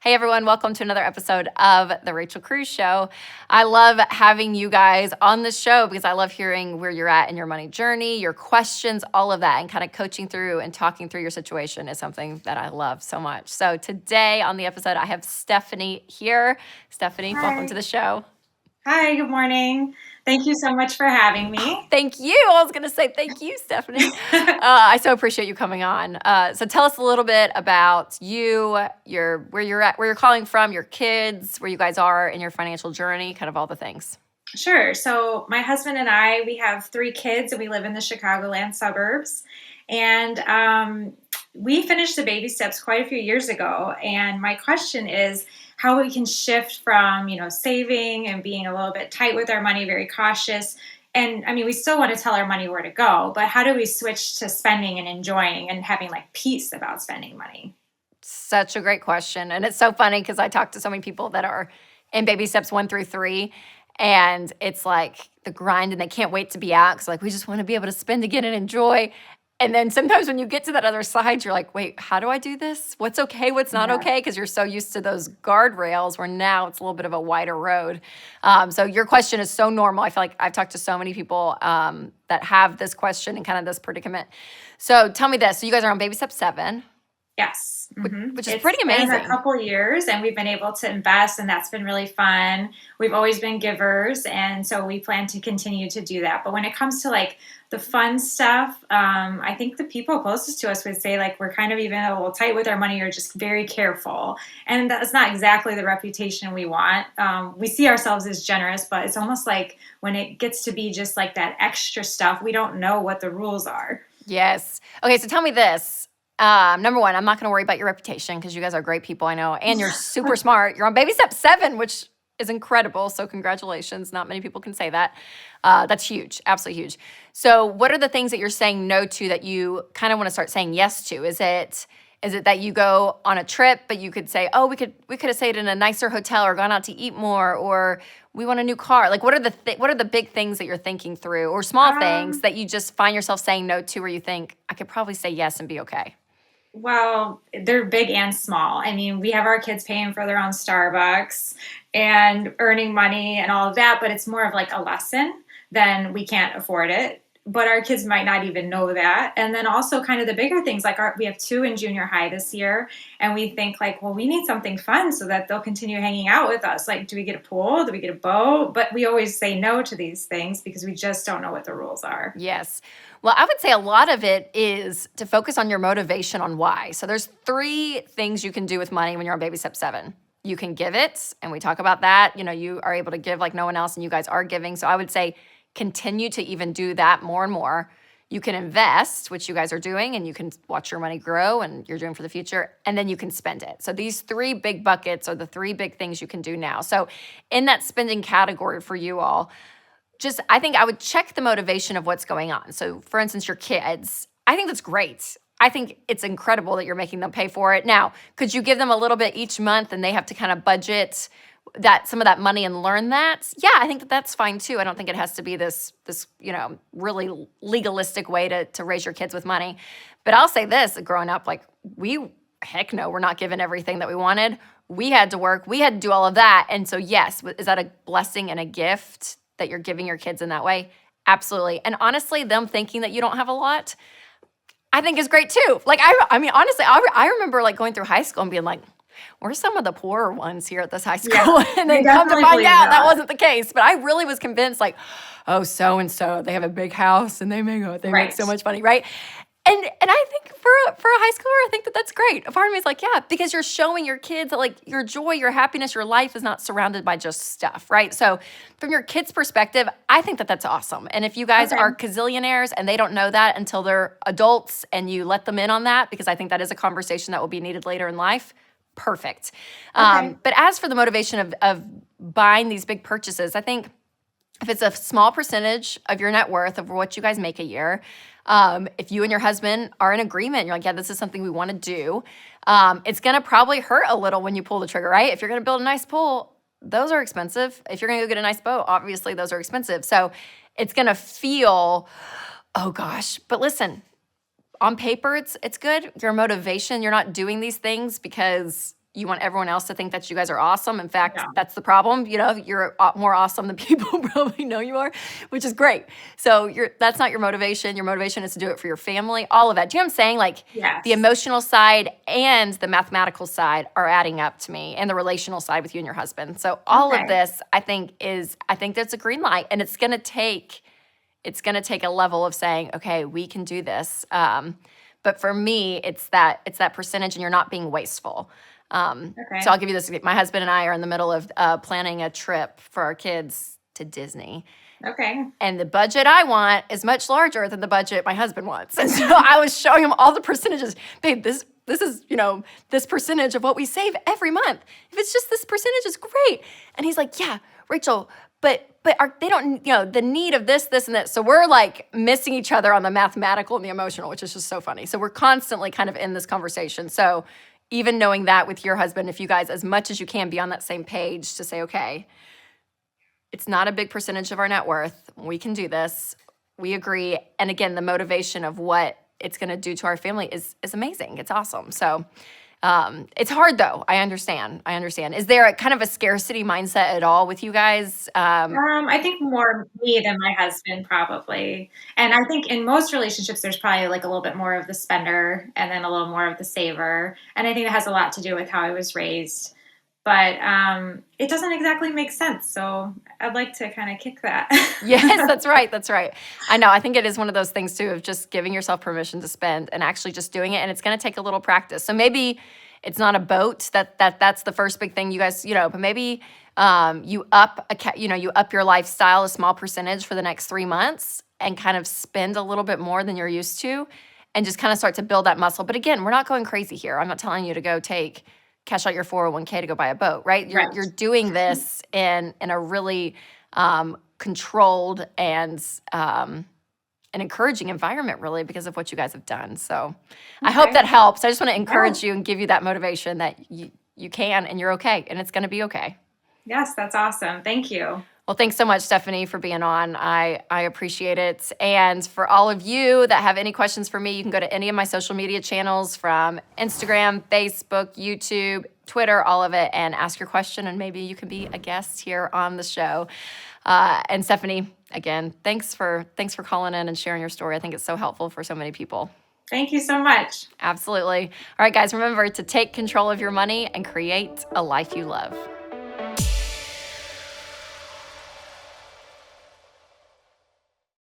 Hey everyone, welcome to another episode of the Rachel Cruze Show. I love having you guys on the show because I love hearing where you're at in your money journey, your questions, all of that, and kind of coaching through and talking through your situation is something that I love so much. So today on the episode, I have Stephanie here. Stephanie, welcome to Hi. the show. Hi, good morning. Thank you so much for having me. Thank you. I was going to say thank you, Stephanie. I so appreciate you coming on. So tell us a little bit about you, where you're at, where you're calling from, your kids, where you guys are in your financial journey, kind of all the things. Sure. So, my husband and I, we have three kids and we live in the Chicagoland suburbs. And we finished the baby steps quite a few years ago. And my question is how we can shift from, saving and being a little bit tight with our money, very cautious. And I mean, we still want to tell our money where to go, but how do we switch to spending and enjoying and having like peace about spending money? Such a great question. And it's so funny because I talk to so many people that are in baby steps 1 through 3, and it's like the grind and they can't wait to be out because like we just want to be able to spend again and enjoy. And then sometimes when you get to that other side, you're like, wait, how do I do this? What's okay? What's not Yeah. okay? Because you're so used to those guardrails where now it's a little bit of a wider road. So your question is so normal. I feel like I've talked to so many people that have this question and kind of this predicament. So tell me this. So you guys are on baby step 7, Yes. which is It's pretty been a amazing. couple years and we've been able to invest, and that's been really fun. We've always been givers, and so we plan to continue to do that. But when it comes to like the fun stuff, I think the people closest to us would say like we're kind of even a little tight with our money or just very careful. And that's not exactly the reputation we want. We see ourselves as generous, but it's almost like when it gets to be just like that extra stuff, we don't know what the rules are. Yes. Okay, so tell me this. Number one, I'm not going to worry about your reputation because you guys are great people, I know, and you're super smart. You're on baby step 7, which is incredible. So congratulations. Not many people can say that. That's huge, absolutely huge. So, what are the things that you're saying no to that you kind of want to start saying yes to? Is it that you go on a trip, but you could say, oh, we could have stayed in a nicer hotel or gone out to eat more, or we want a new car. Like, what are the big things that you're thinking through, or small things Um, that you just find yourself saying no to, where you think I could probably say yes and be okay? Well, they're big and small. I mean, we have our kids paying for their own Starbucks and earning money and all of that, but it's more of like a lesson than we can't afford it. But our kids might not even know that. And then also kind of the bigger things like we have two in junior high this year, and we think like, well, we need something fun so that they'll continue hanging out with us. Like, do we get a pool? Do we get a boat? But we always say no to these things because we just don't know what the rules are. Yes. Well, I would say a lot of it is to focus on your motivation on why. So there's 3 things you can do with money when you're on baby step 7. You can give it, and we talk about that. You are able to give like no one else, and you guys are giving. So I would say continue to even do that more and more. You can invest, which you guys are doing, and you can watch your money grow and you're doing for the future, and then you can spend it. So these 3 big buckets are the 3 big things you can do now. So in that spending category for you all, I think I would check the motivation of what's going on. So, for instance, your kids, I think that's great. I think it's incredible that you're making them pay for it. Now, could you give them a little bit each month and they have to kind of budget that some of that money and learn that? Yeah, I think that that's fine too. I don't think it has to be this really legalistic way to raise your kids with money. But I'll say this, growing up, like heck no, we're not given everything that we wanted. We had to work, we had to do all of that. And so, yes, is that a blessing and a gift that you're giving your kids in that way? Absolutely. And honestly, them thinking that you don't have a lot, I think is great too. Like, I mean, honestly, I remember like going through high school and being like, we're some of the poorer ones here at this high Yeah, school. And we then come to definitely find believe out that that. wasn't the case. But I really was convinced, like, oh, so and so, they have a big house and they make Right. so much money, right? And I think for a high schooler, I think that that's great. A part of me is like, yeah, because you're showing your kids that like your joy, your happiness, your life is not surrounded by just stuff, right? So from your kids' perspective, I think that that's awesome. And if you guys Okay. are gazillionaires and they don't know that until they're adults and you let them in on that, because I think that is a conversation that will be needed later in life, perfect. Okay. But as for the motivation of buying these big purchases, I think if it's a small percentage of your net worth of what you guys make a year, if you and your husband are in agreement, you're like, yeah, this is something we want to do. It's going to probably hurt a little when you pull the trigger, right? If you're going to build a nice pool, those are expensive. If you're going to go get a nice boat, obviously those are expensive. So it's going to feel, oh gosh. But listen, on paper, it's good. Your motivation, you're not doing these things because You want everyone else to think that you guys are awesome. In fact, Yeah. that's the problem. You're more awesome than people probably know you are, which is great. So that's not your motivation. Your motivation is to do it for your family, all of that. Do you know what I'm saying? Like Yes. the emotional side and the mathematical side are adding up to me, and the relational side with you and your husband. So all of this, I think that's a green light, and it's going to take a level of saying, okay, we can do this. But for me, it's that percentage, and you're not being wasteful. So I'll give you this. My husband and I are in the middle of planning a trip for our kids to Disney. Okay. And the budget I want is much larger than the budget my husband wants. And so I was showing him all the percentages. Babe, this is, this percentage of what we save every month. If it's just this percentage, it's great. And he's like, yeah, Rachel, but they don't, the need of this, and this. So we're like missing each other on the mathematical and the emotional, which is just so funny. So we're constantly kind of in this conversation. So even knowing that with your husband, if you guys, as much as you can, be on that same page to say, okay, it's not a big percentage of our net worth. We can do this. We agree. And again, the motivation of what it's going to do to our family is amazing. It's awesome. So it's hard though. I understand. Is there a kind of a scarcity mindset at all with you guys? I think more me than my husband, probably. And I think in most relationships, there's probably like a little bit more of the spender and then a little more of the saver. And I think it has a lot to do with how I was raised. But it doesn't exactly make sense. So I'd like to kind of kick that. Yes, that's right. I know. I think it is one of those things too, of just giving yourself permission to spend and actually just doing it. And it's going to take a little practice. So maybe it's not a boat. That's the first big thing you guys, but maybe you up your lifestyle a small percentage for the next 3 months and kind of spend a little bit more than you're used to, and just kind of start to build that muscle. But again, we're not going crazy here. I'm not telling you to go cash out your 401k to go buy a boat, right? You're doing this in a really controlled and an encouraging environment, really, because of what you guys have done. So I hope that helps. I just want to encourage you and give you that motivation that you can, and you're okay, and it's going to be okay. Yes, that's awesome. Thank you. Well, thanks so much, Stephanie, for being on. I appreciate it. And for all of you that have any questions for me, you can go to any of my social media channels, from Instagram, Facebook, YouTube, Twitter, all of it, and ask your question, and maybe you can be a guest here on the show. And Stephanie, again, thanks for calling in and sharing your story. I think it's so helpful for so many people. Thank you so much. Absolutely. All right, guys, remember to take control of your money and create a life you love.